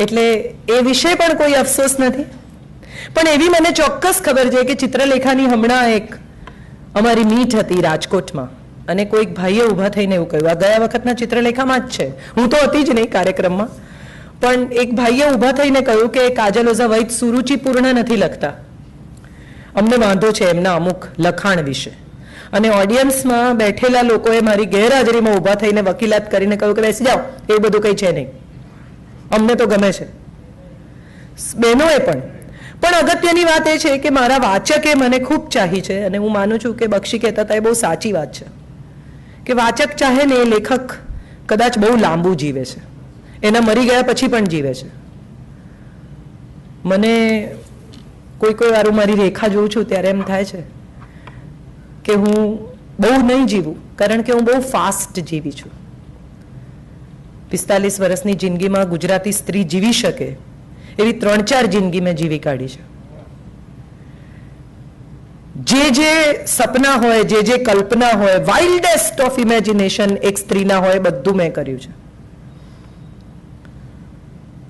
એટલે એ વિશે પણ કોઈ અફસોસ નથી. પણ એવી મને ચોક્કસ ખબર છે કે ચિત્રલેખાની હમણાં એક અમારી મીટ હતી રાજકોટમાં, અને કોઈક ભાઈએ ઊભા થઈને એવું કહ્યું, આ ગયા વખતના ચિત્રલેખામાં જ છે, હું તો હતી જ નહીં કાર્યક્રમમાં, પણ એક ભાઈએ ઊભા થઈને કહ્યું કે કાજલ ઓઝા વૈદ સુરુચિપૂર્ણ નથી લખતા, અમને વાંધો છે એમના અમુક લખાણ વિશે. અને ઓડિયન્સમાં બેઠેલા લોકોએ મારી ગેરહાજરીમાં ઊભા થઈને વકીલાત કરીને કહ્યું કે બેસી જાઓ, એ બધું કંઈ છે નહીં, અમને તો ગમે છે. બહેનોએ પણ અગત્યની વાત એ છે કે મારા વાચકે મને ખૂબ ચાહી છે, અને હું માનું છું કે બક્ષી કહેતા હતા એ બહુ સાચી વાત છે કે વાચક ચાહે ને એ લેખક કદાચ બહુ લાંબુ જીવે છે, એના મરી ગયા પછી પણ જીવે છે. મને કોઈ વારું મારી રેખા જોઉં છું ત્યારે એમ થાય છે કે હું બહુ નહીં જીવું, કારણ કે હું બહુ ફાસ્ટ જીવી છું. 45 વર્ષની જિંદગીમાં ગુજરાતી સ્ત્રી જીવી શકે એવી 3-4 જિંદગી મેં જીવી કાઢી છે. જે સપના હોય, જે કલ્પના હોય, વાઇલ્ડેસ્ટ ઓફ ઇમેજિનેશન એક સ્ત્રીના હોય, બધું મેં કર્યું છે.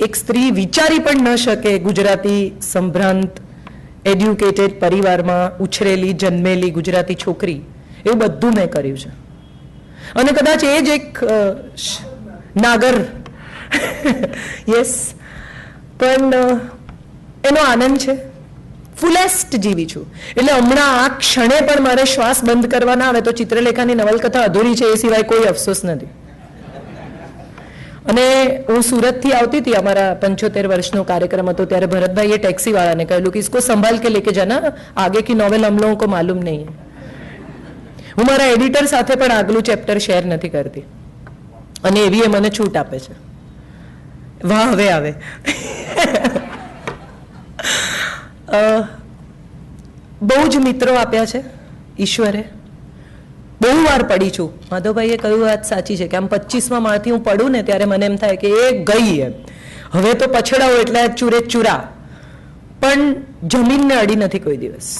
એક સ્ત્રી વિચારી પણ ન શકે ગુજરાતી સંભ્રાંત એડ્યુકેટેડ પરિવારમાં ઉછરેલી જન્મેલી ગુજરાતી છોકરી, એવું બધું મેં કર્યું છે. અને કદાચ એ જ એક નાગર યસ, પણ એનો આનંદ છે. ફુલેસ્ટ જીવી છું. એટલે હમણાં આ ક્ષણે પણ મારે શ્વાસ બંધ કરવા ના આવે તો ચિત્રલેખાની નવલકથા અધૂરી છે, એ સિવાય કોઈ અફસોસ નથી. અને હું સુરતથી આવતી હતી, અમારા 75 વર્ષનો કાર્યક્રમ હતો, ત્યારે ભરતભાઈએ ટેક્સી વાળાને કહેલું કે इसको संभाल के लेके जाना, आगे की नॉवेल हम लोगों को मालूम नहीं है. હું મારા એડિટર સાથે પણ આગલું ચેપ્ટર શેર નથી કરતી, અને એવી એ મને છૂટ આપે છે. વાહ, હવે આવે. બહુ જ મિત્રો આપ્યા છે ઈશ્વરે. બહુ વાર પડી છું. માધવભાઈએ કહ્યું વાત સાચી છે કે આમ 25મા માળથી હું પડું ને ત્યારે મને એમ થાય કે એ ગઈ એમ, હવે તો પછડાવું એટલે ચૂરે ચૂરા, પણ જમીનને અડી નથી કોઈ દિવસ.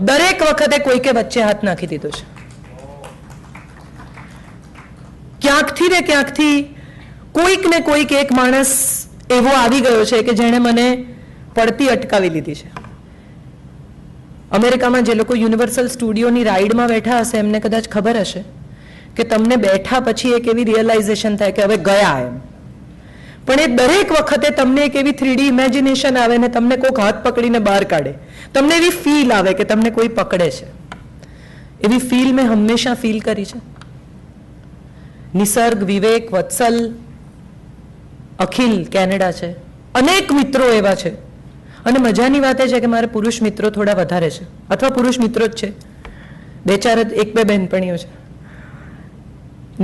દરેક વખતે કોઈકે વચ્ચે હાથ નાખી દીધો છે. ક્યાંકથી ને ક્યાંકથી કોઈક ને કોઈક એક માણસ એવો આવી ગયો છે કે જેણે મને પડતી અટકાવી લીધી છે. અમેરિકામાં જે લોકો યુનિવર્સલ સ્ટુડિયોની રાઇડમાં બેઠા હશે એમને કદાચ ખબર હશે કે તમને બેઠા પછી એક એવી રિયલાઇઝેશન થાય કે હવે ગયા એમ. પણ એ દરેક વખતે તમને એક એવી 3D ઇમેજિનેશન આવે ને તમને કોઈક હાથ પકડીને બહાર કાઢે, તમને એવી ફીલ આવે કે તમને કોઈ પકડે છે. એવી ફીલ મેં હંમેશા ફીલ કરી છે. નિસર્ગ, વિવેક, વત્સલ, અખિલ કેનેડા છે, અનેક મિત્રો એવા છે. અને મજાની વાત એ છે કે મારા પુરુષ મિત્રો થોડા વધારે છે, અથવા પુરુષ મિત્રો જ છે, 1-2 બહેનપણીઓ છે.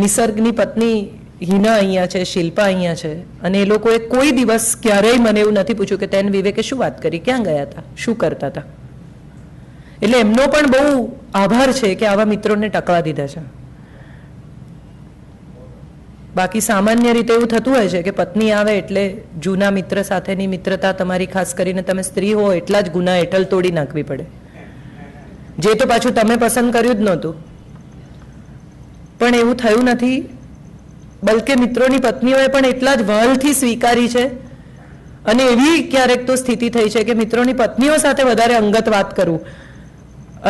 નિસર્ગની પત્ની હિના અહીંયા છે, શિલ્પા અહીંયા છે, અને એ લોકોએ કોઈ દિવસ ક્યારેય મને એવું નથી પૂછ્યું કે તેન વિવેકે શું વાત કરી, ક્યાં ગયા હતા, શું કરતા હતા. એટલે એમનો પણ બહુ આભાર છે કે આવા મિત્રોને ટકવા દીધા છે. બાકી સામાન્ય રીતે એવું થતું હોય છે કે પત્ની આવે એટલે જૂના મિત્ર સાથેની મિત્રતા તમારી, ખાસ કરીને તમે સ્ત્રી હો એટલા જ ગુના હેઠળ તોડી નાખવી પડે, જે તો પાછું તમે પસંદ કર્યું જ નહોતું. પણ એવું થયું નથી, બલકે મિત્રોની પત્નીઓએ પણ એટલા જ વહાલથી સ્વીકારી છે. અને એવી ક્યારેક તો સ્થિતિ થઈ છે કે મિત્રોની પત્નીઓ સાથે વધારે અંગત વાત કરું,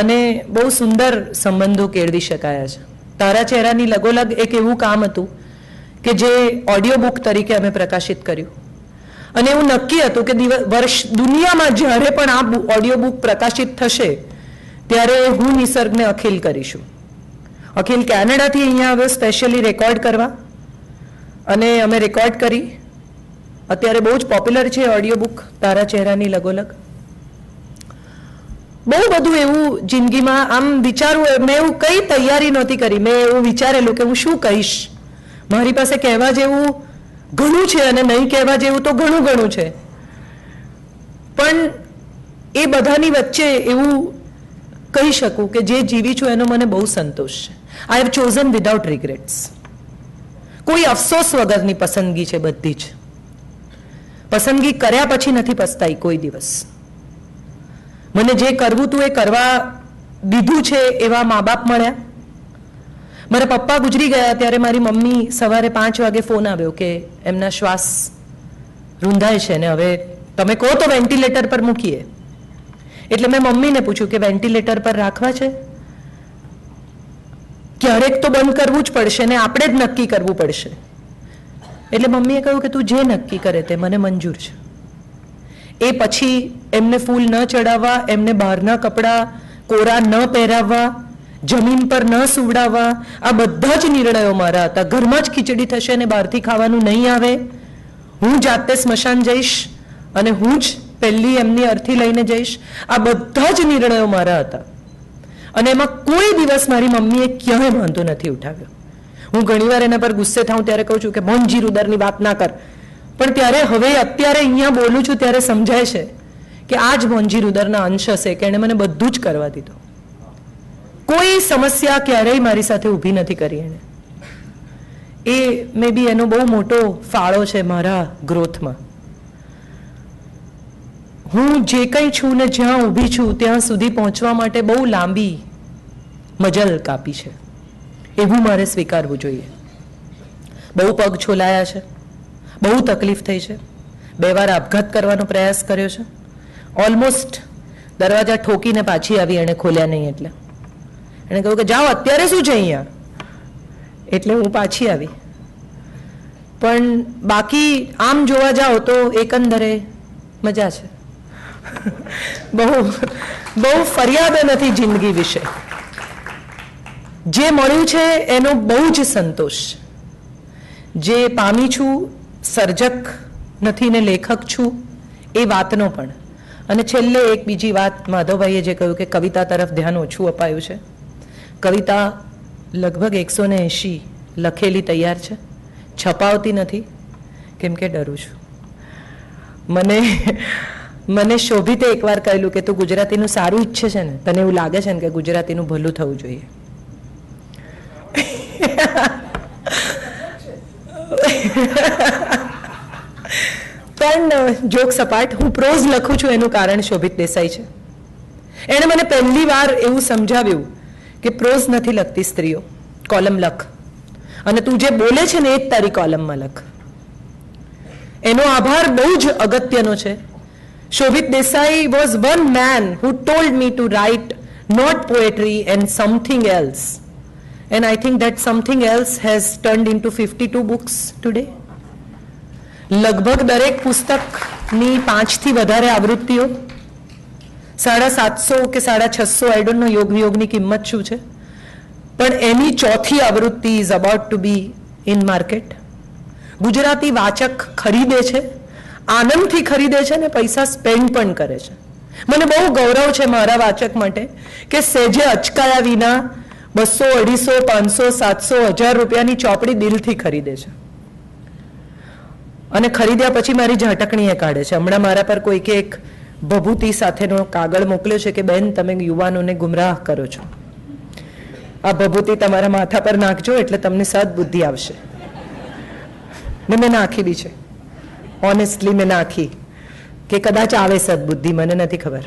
અને બહુ સુંદર સંબંધો કેળવી શકાયા છે. તારા ચહેરાની લગોલગ એક એવું કામ હતું કે જે ઓડિયો બુક તરીકે અમે પ્રકાશિત કર્યું, અને એવું નક્કી હતું કે દુનિયામાં જ્યારે પણ આ ઓડિયો બુક પ્રકાશિત થશે ત્યારે હું નિસર્ગને અખિલ કરીશું. અખિલ કેનેડાથી અહીંયા આવ્યો સ્પેશિયલી રેકોર્ડ કરવા, અને અમે રેકોર્ડ કરી. અત્યારે બહુ જ પોપ્યુલર છે ઓડિયો બુક તારા ચહેરાની લગોલગ. બહુ બધું એવું જિંદગીમાં આમ વિચારવું, મેં એવું કઈ તૈયારી નહોતી કરી. મેં એવું વિચારેલું કે હું શું કહીશ, મારી પાસે કહેવા જેવું ઘણું છે અને નહીં કહેવા જેવું તો ઘણું છે, પણ એ બધાની વચ્ચે એવું કહી શકું કે જે જીવી છું એનો મને બહુ સંતોષ છે. I have chosen without regrets. કોઈ અફસોસ વગરની પસંદગી છે બધી જ. પસંદગી કર્યા પછી નથી પસ્તાઈ કોઈ દિવસ. મને જે કરવું હતું એ કરવા દીધું છે. એવા મા બાપ મળ્યા, મારા પપ્પા ગુજરી ગયા ત્યારે મારી મમ્મી સવારે 5 વાગે ફોન આવ્યો કે એમના શ્વાસ રૂંધાય છે ને હવે તમે કહો તો વેન્ટિલેટર પર મૂકીએ. એટલે મેં મમ્મીને પૂછ્યું કે વેન્ટિલેટર પર રાખવા છે? ક્યારેક તો બંધ કરવું જ પડશે ને આપણે જ નક્કી કરવું પડશે. એટલે મમ્મીએ કહ્યું કે તું જે નક્કી કરે તે મને મંજૂર છે. એ પછી એમને ફૂલ ન ચડાવવા, એમને બહારના કપડાં કોરા ન પહેરાવવા, જમીન પર ન સુવડાવવા, આ બધા જ નિર્ણયો મારા હતા. ઘરમાં જ ખીચડી થશે ને બહારથી ખાવાનું નહીં આવે. હું જાતે સ્મશાન જઈશ અને હું જ પહેલી એમની અર્થી લઈને જઈશ. આ બધા જ નિર્ણયો મારા હતા અને એમાં કોઈ દિવસ મારી મમ્મીએ ક્યાંય વાંધો નથી ઉઠાવ્યો. હું ઘણીવાર એના પર ગુસ્સે થાઉં ત્યારે કહું છું કે મોંજી રુદરની વાત ના કર, પણ ત્યારે હવે અત્યારે અહીંયા બોલું છું ત્યારે સમજાય છે કે આ જ મોંજી રુદરના અંશ હશે કે એણે મને બધું જ કરવા દીધું. કોઈ સમસ્યા ક્યારેય મારી સાથે ઊભી નથી કરી એણે. એ મે બી એનો બહુ મોટો ફાળો છે મારા ગ્રોથમાં. હું જે કંઈ છું ને જ્યાં ઊભી છું ત્યાં સુધી પહોંચવા માટે બહુ લાંબી મજલ કાપી છે, એવું મારે સ્વીકારવું જોઈએ. બહુ પગ છોલાયા છે, બહુ તકલીફ થઈ છે, 2 વાર આપઘાત કરવાનો પ્રયાસ કર્યો છે. ઓલમોસ્ટ દરવાજા ઠોકીને પાછી આવી, એણે ખોલ્યા નહીં એટલે એણે કહ્યું કે જાઓ અત્યારે શું છે અહીંયા, એટલે હું પાછી આવી. પણ બાકી આમ જોવા જાઓ તો એકંદરે મજા છે. બહુ ફરિયાદ નથી જિંદગી વિશે. જે મળ્યું છે એનો બહુ જ સંતોષ. જે પામી છું, સર્જક નથી ને લેખક છું એ વાતનો પણ. અને છેલ્લે એક બીજી વાત, માધવભાઈએ જે કહ્યું કે કવિતા તરફ ધ્યાન ઓછું અપાયું છે. કવિતા લગભગ 180 લખેલી તૈયાર છે, છપાવતી નથી કેમ કે ડરું છું. મને શોભિતે એકવાર કહેલું કે તું ગુજરાતીનું સારું ઈચ્છે છે ને, તને એવું લાગે છે ને કે ગુજરાતીનું ભલું થવું જોઈએ. પણ જોક સપાટ, હું પ્રોઝ લખું છું એનું કારણ શોભિત દેસાઈ છે. એણે મને પહેલી વાર એવું સમજાવ્યું કે પ્રોઝ નથી લખતી સ્ત્રીઓ, કોલમ લખ, અને તું જે બોલે છે ને એ જ તારી કોલમમાં લખ. એનો આભાર બહુ જ અગત્યનો છે. Shobhit Desai was one man who told me to write not poetry and something else. And I think that something else has turned into 52 books today. લગભગ દરેક પુસ્તકની 5 થી વધારે આવૃત્તિઓ, 750 કે 650, આઈ ડોન્ટ નો યોગ વિયોગની કિંમત શું છે, પણ એની 4થી આવૃત્તિ is about to be in market. Gujarati વાચક ખરીદે છે, આનંદથી ખરીદે છે ને પૈસા સ્પેન્ડ પણ કરે છે. મને બહુ ગૌરવ છે મારા વાચક માટે કે સેજે અચકાયા વિના 200, 250, 500, 700, 1000 રૂપિયાની ચોપડી દિલથી ખરીદે છે. અને ખરીદ્યા પછી મારી ઝાટકણીએ કાઢે છે. હમણાં મારા પર કોઈકે એક ભભૂતિ સાથેનો કાગળ મોકલ્યો છે કે બેન તમે યુવાનોને ગુમરાહ કરો છો, આ ભભૂતિ તમારા માથા પર નાખજો એટલે તમને સદબુદ્ધિ આવશે. ને મેં નાખી બી છે, ઓનેસ્ટલી મેં નાખી, કે કદાચ આવે સદબુદ્ધિ, મને નથી ખબર.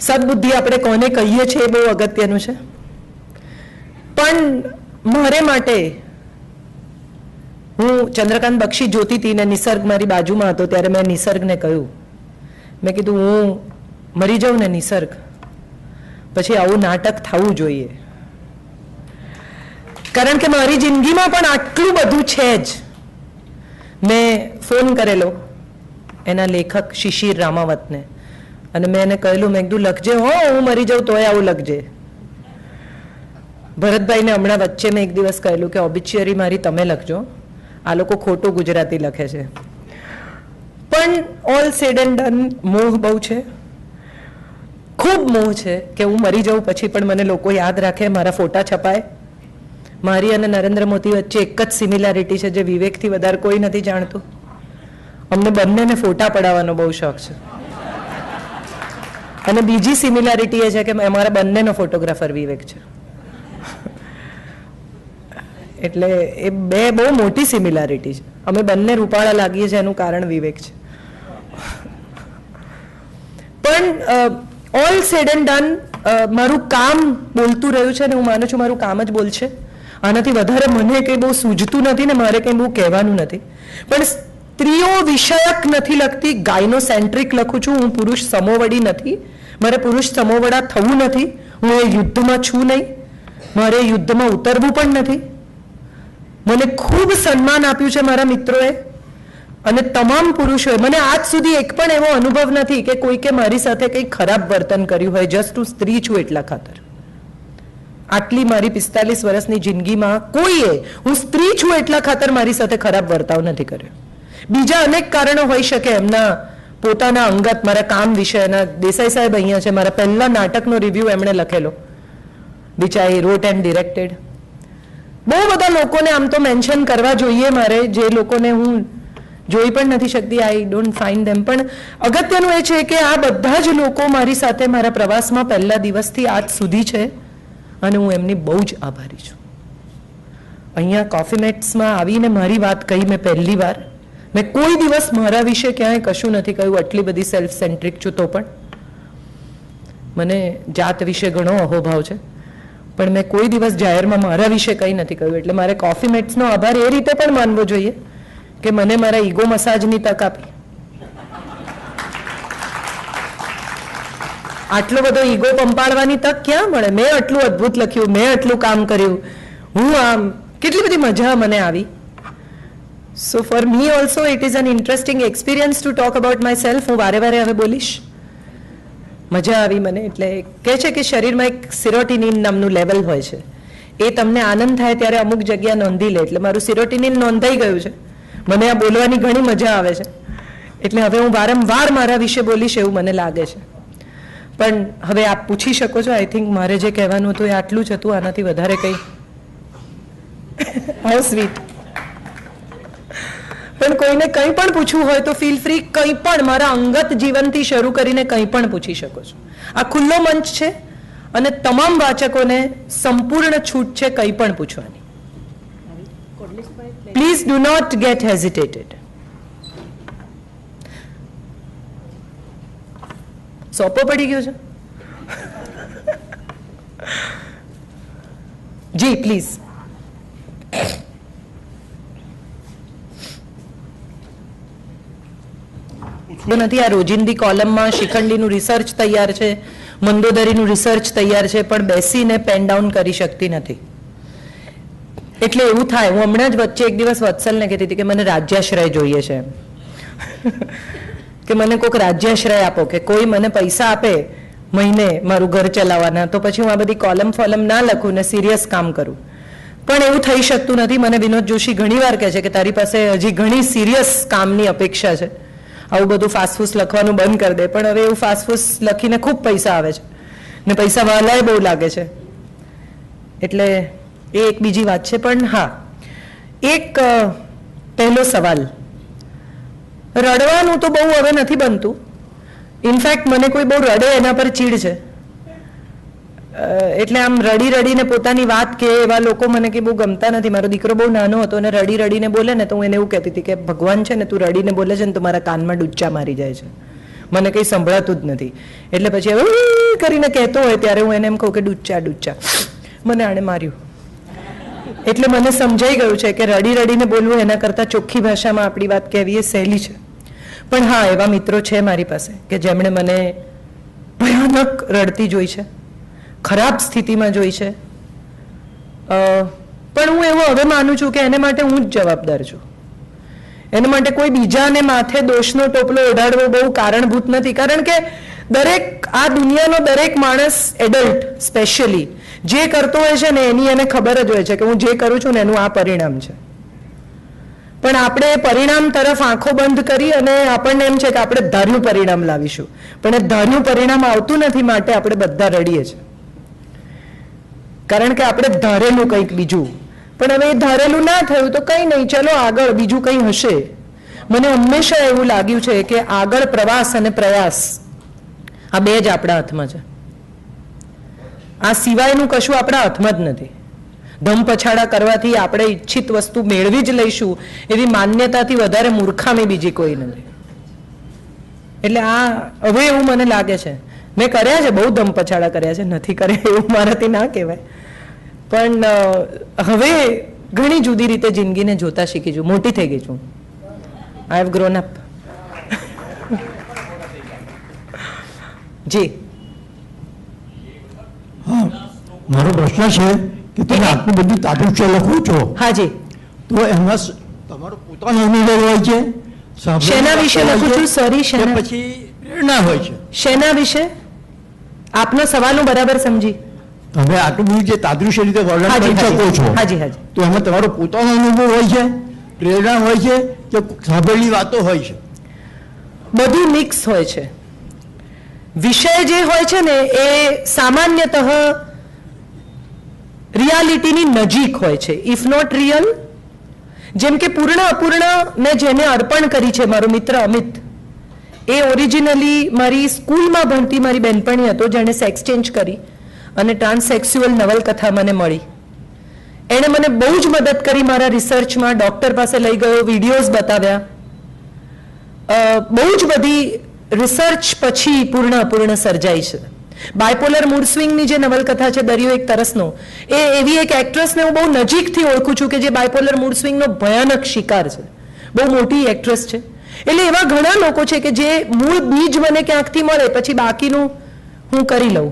સદબુદ્ધિ આપણે કોને કહીએ છીએ એ બહુ અગત્યનું છે. પણ મારે માટે, હું ચંદ્રકાંત બક્ષી જોતી હતી ને નિસર્ગ મારી બાજુમાં હતો ત્યારે મેં નિસર્ગને કહ્યું, મેં કીધું હું મરી જાઉં ને નિસર્ગ, પછી આવું નાટક થવું જોઈએ. કારણ કે મારી જિંદગીમાં પણ આટલું બધું છે જ. મેં ફોન કરેલો એના લેખક શિશિર રામાવતને અને મેં એને કહેલું, મેં કીધું લખજે હો, હું મરી જાઉં તોય આવું લખજે. ભરતભાઈને હમણાં વચ્ચે મેં એક દિવસ કહેલું કે ઓબિચ્યુઅરી મારી તમે લખજો, આ લોકો ખોટું ગુજરાતી લખે છે. પણ ઓલ સેડ એન્ડ ડન મોહ બહુ છે, ખૂબ મોહ છે કે હું મરી જાઉં પછી પણ મને લોકો યાદ રાખે, મારા ફોટા છપાય. મારી અને નરેન્દ્ર મોદી વચ્ચે એક જ સિમિલારિટી છે જે વિવેકથી વધારે કોઈ નથી જાણતું. અમને બંનેને ફોટા પડાવવાનો બહુ શોખ છે. અને બીજી સિમિલારિટી એ છે કે અમારા બંનેનો ફોટોગ્રાફર વિવેક છે. એટલે એ બે બહુ મોટી સિમિલારિટી છે. અમે બંને રૂપાળા લાગીએ છીએ એનું કારણ વિવેક છે. પણ ઓલ સેડ એન્ડ ડન મારું કામ બોલતું રહ્યું છે ને હું માનું છું મારું કામ જ બોલશે. આનાથી વધારે મને કંઈ બહુ સૂઝતું નથી ને મારે કંઈ બહુ કહેવાનું નથી. પણ સ્ત્રીઓ વિષયક નથી લખતી, ગાયનોસેન્ટ્રિક લખું છું. હું પુરુષ સમોવડી નથી, મારે પુરુષ સમોવડા થવું નથી. હું એ યુદ્ધમાં છું નહીં, મારે યુદ્ધમાં ઉતરવું પણ નથી. મને ખૂબ સન્માન આપ્યું છે મારા મિત્રોએ અને તમામ પુરુષોએ. મને આજ સુધી એક પણ એવો અનુભવ નથી કે કોઈકે મારી સાથે કંઈ ખરાબ વર્તન કર્યું હોય જસ્ટ હું સ્ત્રી છું એટલા ખાતર. આટલી મારી 45 વર્ષની જિંદગીમાં કોઈએ હું સ્ત્રી છું એટલા ખાતર મારી સાથે ખરાબ વર્તાવ નથી કર્યો. બીજા અનેક કારણો હોઈ શકે એમના પોતાના અંગત, મારા કામ વિશેના. દેસાઈ સાહેબ અહીંયા છે, મારા પહેલા નાટકનો રિવ્યુ એમણે લખેલો, which I wrote and directed. બહુ બધા લોકોને આમ તો મેન્શન કરવા જોઈએ મારે, જે લોકોને હું જોઈ પણ નથી શકતી. આઈ ડોન્ટ ફાઇન્ડ ધેમ. પણ અગત્યનું એ છે કે આ બધા જ લોકો મારી સાથે મારા પ્રવાસમાં પહેલા દિવસથી આજ સુધી છે અને હું એમની બહુ જ આભારી છું. અહીંયા કોફી મેટ્સમાં આવીને મારી વાત કહી મેં પહેલી વાર. મેં કોઈ દિવસ મારા વિશે ક્યાંય કશું નથી કહ્યું, આટલી બધી સેલ્ફ સેન્ટ્રિક છું તો પણ. મને જાત વિશે ઘણો અહોભાવ છે, પણ મેં કોઈ દિવસ જાહેરમાં મારા વિશે કંઈ નથી કહ્યું. એટલે મારે કોફી મેટ્સનો આભાર એ રીતે પણ માનવો જોઈએ કે મને મારા ઈગો મસાજની તક આપી. આટલો બધો ઈગો પંપાળવાની તક ક્યાં મળે? મેં આટલું અદ્ભુત લખ્યું, મેં આટલું કામ કર્યું, હું આમ, કેટલી બધી મજા મને આવી. So for me also it is an interesting experience to talk about myself. હું વારે વારે હવે બોલીશ. મજા આવી મને. એટલે કહે છે કે શરીરમાં એક સિરોટિનિન નામનું લેવલ હોય છે, એ તમને આનંદ થાય ત્યારે અમુક જગ્યા નોંધી લે. એટલે મારું સિરોટિનિન નોંધાઈ ગયું છે. મને આ બોલવાની ઘણી મજા આવે છે. એટલે હવે હું વારંવાર મારા વિશે બોલીશ એવું મને લાગે છે. પણ હવે આપ પૂછી શકો છો. આઈ થિંક મારે જે કહેવાનું હતું એ આટલું જ હતું, આનાથી વધારે કંઈ. How sweet. પણ કોઈને કંઈ પણ પૂછવું હોય તો ફીલ ફ્રી, કંઈ પણ મારા અંગત જીવનથી શરૂ કરીને કંઈ પણ પૂછી શકો છો. આ ખુલ્લો મંચ છે અને તમામ વાચકોને સંપૂર્ણ છૂટ છે કંઈ પણ પૂછવાની. Please do not get hesitated. સોપો પડી ગયો છે? જી પ્લીઝ. નથી આ રોજિંદી કોલમમાં શિખંડીનું રિસર્ચ તૈયાર છે, મંદોદરીનું રિસર્ચ તૈયાર છે, પણ બેસીને પેન ડાઉન કરી શકતી નથી. એટલે એવું થાય. હું હમણાં જ વચ્ચે એક દિવસ વત્સલને કહેતી હતી કે મને રાજ્યાશ્રય જોઈએ છે, કે મને કોઈક રાજ્યાશ્રય આપો, કે કોઈ મને પૈસા આપે મહિને મારું ઘર ચલાવવાના, તો પછી હું આ બધી કોલમ ફોલમ ના લખું ને સિરિયસ કામ કરું. પણ એવું થઈ શકતું નથી. મને વિનોદ જોશી ઘણી વાર કહે છે કે તારી પાસે હજી ઘણી સિરિયસ કામની અપેક્ષા છે, આવું બધું ફાસફૂસ લખવાનું બંધ કરી દે. પણ હવે એવું ફાસફૂસ લખીને ખૂબ પૈસા આવે છે ને પૈસા વાલાય બહુ લાગે છે. એટલે એ એક બીજી વાત છે. પણ હા, એક પહેલો સવાલ, રડવાનું તો બહુ હવે નથી બનતું. ઇનફેક્ટ મને કોઈ બહુ રડે એના પર ચીડ છે. એટલે આમ રડી રડીને પોતાની વાત કે એવા લોકો મને કે બહુ ગમતા નથી. મારો દીકરો બહુ નાનો હતો અને રડી રડીને બોલે ને તો હું એને એવું કહેતી હતી કે ભગવાન છે ને, તું રડીને બોલે છે ને તો મારા કાનમાં ડૂચા મારી જાય છે, મને કંઈ સંભળાતું જ નથી. એટલે પછી હવે કરીને કહેતો હોય ત્યારે હું એને એમ કહું કે ડૂચા ડૂચા, મને આણે માર્યું. એટલે મને સમજાઈ ગયું છે કે રડી રડીને બોલવું એના કરતાં ચોખ્ખી ભાષામાં આપણી વાત કહેવી એ સહેલી છે. પણ હા, એવા મિત્રો છે મારી પાસે કે જેમણે મને ભયાનક રડતી જોઈ છે, ખરાબ સ્થિતિમાં જોઈ છે. પણ હું એવું હવે માનું છું કે એને માટે હું જ જવાબદાર છું. એના માટે કોઈ બીજાને માથે દોષનો ટોપલો ઓઢાડવો બહુ કારણભૂત નથી. કારણ કે દરેક આ દુનિયાનો દરેક માણસ, એડલ્ટ સ્પેશિયલી, જે કરતો હોય છે ને એની એને ખબર જ હોય છે કે હું જે કરું છું ને એનું આ પરિણામ છે. પણ આપણે પરિણામ તરફ આંખો બંધ કરી અને આપણને એમ છે કે આપણે ધાર્યું પરિણામ લાવીશું, પણ એ ધાર્યું પરિણામ આવતું નથી. માટે આપણે બધા રડીએ છીએ કારણ કે આપણે ધારેલું કંઈક બીજું. પણ હવે એ ધારેલું ના થયું તો કંઈ નહીં, ચલો આગળ બીજું કંઈ હશે. મને હંમેશા એવું લાગ્યું છે કે આગળ પ્રવાસ અને પ્રયાસ આ બે જ આપણા હાથમાં છે. આ સિવાયનું કશું આપણા હાથમાં જ નથી. ધમ પછાડા કરવાથી આપણે ઈચ્છિત વસ્તુ મેળવી જ લઈશું એવી માન્યતાથી વધારે મૂર્ખામી બીજી કોઈ નથી. એટલે આ હવે એવું મને લાગે છે મેં કર્યા છે, બહુ દમ પછાડા કર્યા છે, નથી કર્યા એવું મારાથી ના કહેવાય, પણ હવે ઘણી જુદી રીતે જિંદગીને જોતા શીખી છું, મોટી થઈ ગઈ છું. I have grown up. જી હા, મારો પ્રશ્ન છે કે તમે આટલું બધું તાત્રુષ્ય લખો છો, હાજી, તો એમાં તમારો પોતાનો અનુભવ હોય છે? શેના વિશે લખું છું? સોરી, શેના પછી પ્રેરણા હોય છે? શેના વિશે? આપનો સવાલ હું બરાબર સમજી. તમે આટલું બધું જે તાદૃશ્ય રીતે વર્ણન હાજી, કરી શકો છો, હાજી હાજી, તો એમાં તમારો પોતાનો અનુભવ હોય છે, પ્રેરણા હોય છે, કે સાંભળેલી વાતો હોય છે? બધું મિક્સ હોય છે. વિષય જે હોય છે ને એ સામાન્યતઃ રિયાલિટીની નજીક હોય છે, ઇફ નોટ રિયલ. જેમ કે પૂર્ણ અપૂર્ણ મેં જેને અર્પણ કરી છે, મારો મિત્ર અમિત, એ ઓરિજિનલી મારી સ્કૂલમાં ભણતી મારી બહેનપણી હતો, જેણે સેક્સ ચેન્જ કરી અને ટ્રાન્સસેક્સ્યુઅલ નવલકથા મને મળી. એણે મને બહુ જ મદદ કરી મારા રિસર્ચમાં, ડૉક્ટર પાસે લઈ ગયો, વિડીયોઝ બતાવ્યા, બહુ જ બધી રિસર્ચ પછી પૂર્ણ અપૂર્ણ સર્જાઈ છે. બાયપોલર મૂડ સ્વિંગની જે નવલકથા છે દરિયો એક તરસનો, એ એવી એક એક્ટ્રેસને હું બહુ નજીકથી ઓળખું છું કે જે બાયપોલર મૂડ સ્વિંગનો ભયાનક શિકાર છે, બહુ મોટી એક્ટ્રેસ છે. એટલે એવા ઘણા લોકો છે કે જે મૂળ બીજ મને ક્યાંકથી મળે, પછી બાકીનું હું કરી લઉં.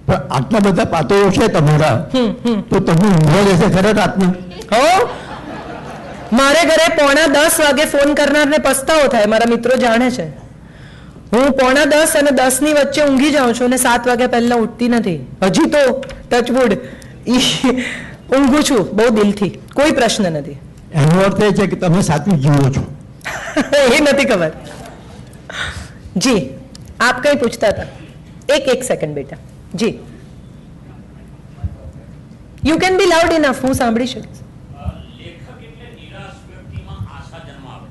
પણ આટલા બધા પાત્રો છે તમારા, તો તમે ઊંઘવા લેશે ખરા રાતના? હો, મારે ઘરે 9:45 વાગે ફોન કરનારને પસ્તાવો થાય, મારા મિત્રો જાણે છે. હું 9:45 અને 10 ની વચ્ચે ઊંઘી જાઉં છું અને 7 વાગ્યા પહેલા ઉઠતી નથી. હજી તો ટચવુડ ઊંઘું છું બહુ દિલથી, કોઈ પ્રશ્ન નથી. એનો અર્થ એ છે કે તમે સાચું જીવો છો? એ નથી ખબર. જી, આપ કઈ પૂછતા હતા? એક સેકન્ડ બેટા. જી, you can be loud enough, હું સાંભળી શકીશ. લેખક એટલે નિરાશ વ્યક્તિમાં આશા જન્માવે.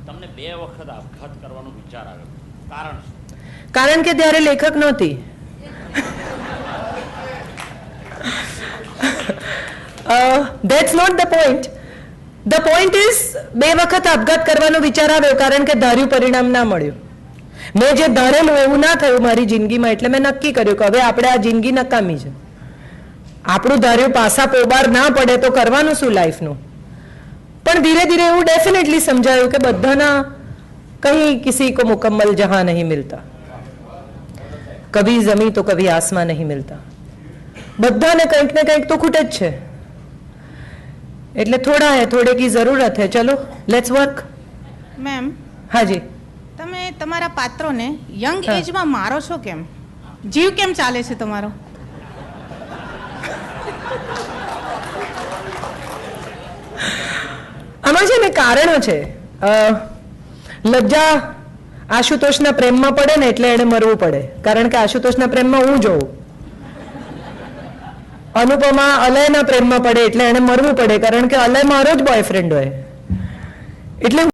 તમને 2 વખત આપઘાત કરવાનો વિચાર આવ્યો, કારણ શું? કારણ કે ત્યારે લેખક નહોતી. That's not the point. The point is 2 વખત આપઘાત કરવાનો વિચાર આવ્યો કારણ કે ધાર્યું પરિણામ ના મળ્યું. મેં જે ધારેલું એવું ના થયું મારી જિંદગીમાં, એટલે મેં નક્કી કર્યું કે હવે આપણે આ જિંદગી નકામી છે. આપણું ધાર્યું પાસા પોબાર ના પડે તો કરવાનું શું લાઈફનું. પણ ધીરે ધીરે એવું ડેફિનેટલી સમજાયું કે બધાના કहीं किसी को मुकम्मल जहां नहीं मिलता, कभी जमी तो कभी आसमान नहीं मिलता. બધાને કંઈક ને કંઈક તો ખૂટે જ છે. એટલે થોડા હે થોડે કી જરૂરત હે, ચલો લેટ્સ વર્ક. મેમ, હાજી, તમે તમારા પાત્રોને યંગ હા. એજમાં મારો છો કેમ? જીવ કેમ ચાલે છે તમારો? આમાં છે ને કારણો છે. લજ્જા આશુતોષના પ્રેમમાં પડે ને એટલે એને મરવું પડે, કારણ કે આશુતોષના પ્રેમમાં હું જોઉં. અનુપમા અલયના પ્રેમમાં પડે એટલે એને મરવું પડે, કારણ કે અલય મારો જ બોયફ્રેન્ડ હોય. એટલે